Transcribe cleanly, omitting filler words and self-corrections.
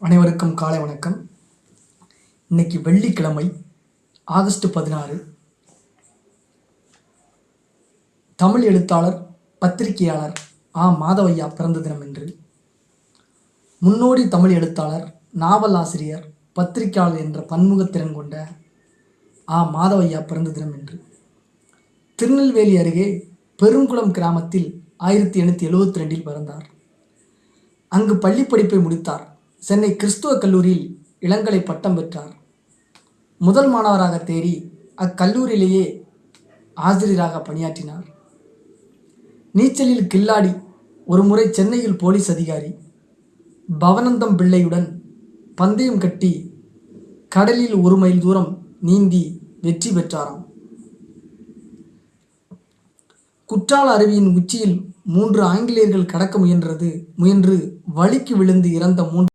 அனைவருக்கும் காலை வணக்கம். இன்னைக்கு வெள்ளிக்கிழமை ஆகஸ்ட் 16. தமிழ் எழுத்தாளர் பத்திரிகையாளர் மாதவையா பிறந்த தினம் என்று. முன்னோடி தமிழ் எழுத்தாளர், நாவல் ஆசிரியர், பத்திரிகையாளர் என்ற பன்முகத்திறன் கொண்ட மாதவையா பிறந்த தினம் என்று. திருநெல்வேலி அருகே பெருங்குளம் கிராமத்தில் 1872 பிறந்தார். அங்கு பள்ளி படிப்பை முடித்தார். சென்னை கிறிஸ்துவ கல்லூரியில் இளங்கலை பட்டம் பெற்றார். முதல் மாணவராக தேறி அக்கல்லூரியிலேயே ஆசிரியராக பணியாற்றினார். நீச்சலில் கில்லாடி, ஒருமுறை சென்னையில் போலீஸ் அதிகாரி பவனந்தம் பிள்ளையுடன் பந்தயம் கட்டி கடலில் 1 மைல் தூரம் நீந்தி வெற்றி பெற்றாராம். குற்றால அருவியின் உச்சியில் 3 ஆங்கிலேயர்கள் கடக்க முயன்று வழிக்கு விழுந்து இறந்த 3